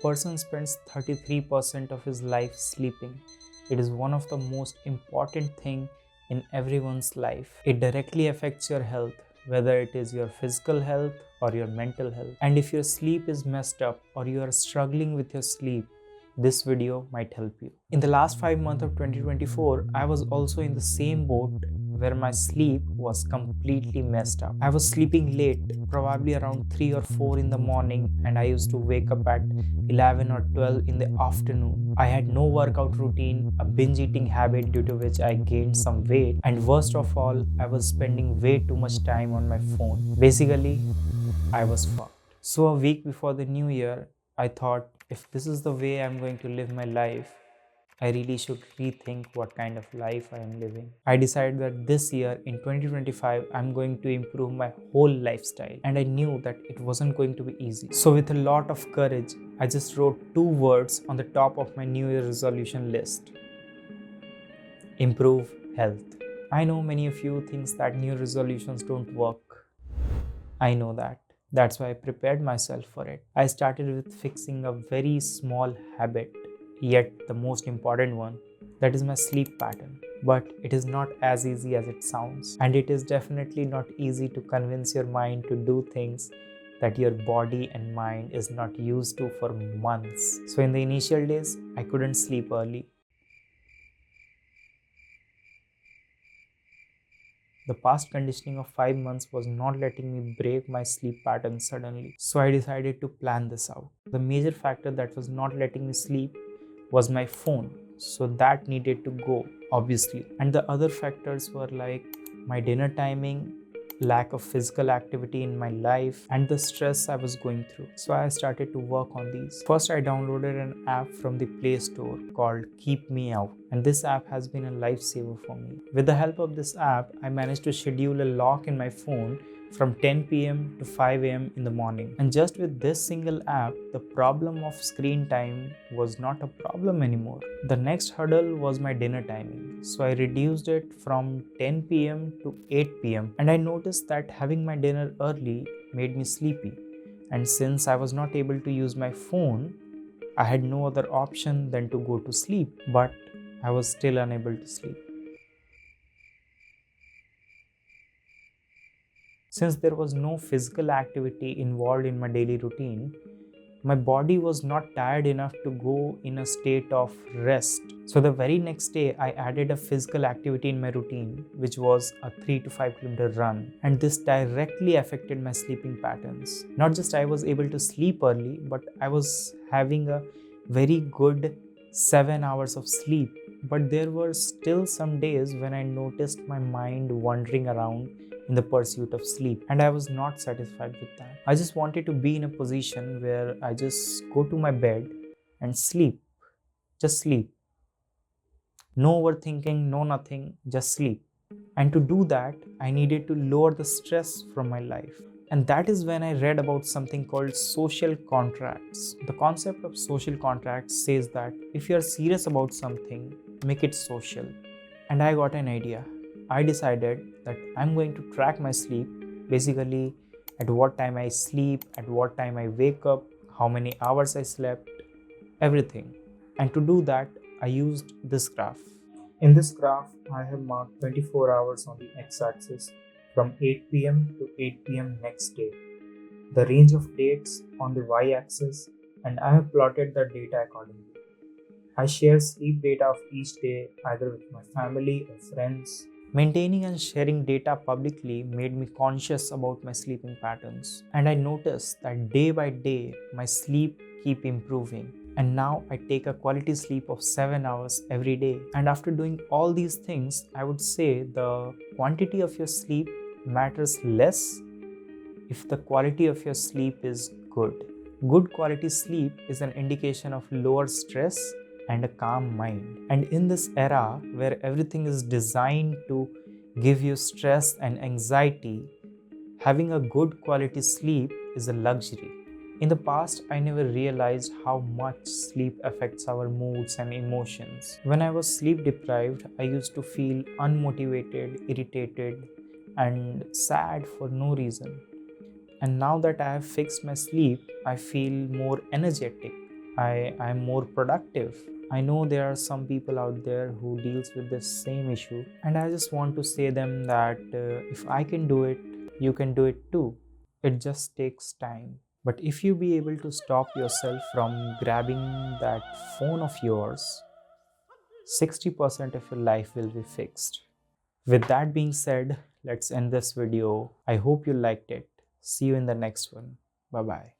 person spends 33% of his life sleeping. It is one of the most important thing in everyone's life. It directly affects your health, whether it is your physical health or your mental health. And if your sleep is messed up or you are struggling with your sleep, this video might help you. In the last 5 months of 2024, I was also in the same boat where my sleep was completely messed up. I was sleeping late, probably around 3 or 4 in the morning, and I used to wake up at 11 or 12 in the afternoon. I had no workout routine, a binge eating habit due to which I gained some weight, and worst of all, I was spending way too much time on my phone. Basically, I was fucked. So a week before the new year, I thought, if this is the way I'm going to live my life, I really should rethink what kind of life I am living. I decided that this year in 2025, I'm going to improve my whole lifestyle. And I knew that it wasn't going to be easy. So with a lot of courage, I just wrote 2 words on the top of my New Year resolution list. Improve health. I know many of you think that New Year resolutions don't work. I know that. That's why I prepared myself for it. I started with fixing a very small habit, yet the most important one, that is my sleep pattern. But it is not as easy as it sounds. And it is definitely not easy to convince your mind to do things that your body and mind is not used to for months. So in the initial days, I couldn't sleep early. The past conditioning of 5 months was not letting me break my sleep pattern suddenly. So I decided to plan this out. The major factor that was not letting me sleep was my phone. So that needed to go, obviously. And the other factors were like my dinner timing, lack of physical activity in my life, and the stress I was going through. So I started to work on these. First, I downloaded an app from the Play Store called Keep Me Out, and this app has been a lifesaver for me. With the help of this app, I managed to schedule a lock in my phone from 10 p.m. to 5 a.m. in the morning. And just with this single app, the problem of screen time was not a problem anymore. The next hurdle was my dinner timing. So I reduced it from 10 p.m. to 8 p.m. And I noticed that having my dinner early made me sleepy. And since I was not able to use my phone, I had no other option than to go to sleep. But I was still unable to sleep. Since there was no physical activity involved in my daily routine, my body was not tired enough to go in a state of rest. So the very next day, I added a physical activity in my routine, which was a 3 to 5 kilometer run. And this directly affected my sleeping patterns. Not just I was able to sleep early, but I was having a very good 7 hours of sleep. But there were still some days when I noticed my mind wandering around in the pursuit of sleep, and I was not satisfied with that. I just wanted to be in a position where I just go to my bed and sleep. Just sleep. No overthinking, no nothing, just sleep. And to do that, I needed to lower the stress from my life. And that is when I read about something called social contracts. The concept of social contracts says that if you are serious about something, make it social. And I got an idea. I decided that I'm going to track my sleep, basically at what time I sleep, at what time I wake up, how many hours I slept, everything. And to do that, I used this graph. In this graph, I have marked 24 hours on the x-axis from 8 p.m. to 8 p.m. next day, the range of dates on the y-axis, and I have plotted the data accordingly. I share sleep data of each day either with my family or friends. Maintaining and sharing data publicly made me conscious about my sleeping patterns, and I noticed that day by day my sleep keep improving. And now I take a quality sleep of 7 hours every day. And after doing all these things, I would say the quantity of your sleep matters less if the quality of your sleep is good. Good quality sleep is an indication of lower stress and a calm mind. And in this era where everything is designed to give you stress and anxiety, having a good quality sleep is a luxury. In the past, I never realized how much sleep affects our moods and emotions. When I was sleep deprived, I used to feel unmotivated, irritated, and sad for no reason. And now that I have fixed my sleep, I feel more energetic, I'm more productive. I know there are some people out there who deals with this same issue, and I just want to say them that if I can do it, you can do it too. It just takes time. But if you be able to stop yourself from grabbing that phone of yours, 60% of your life will be fixed. With that being said, let's end this video. I hope you liked it. See you in the next one. Bye bye.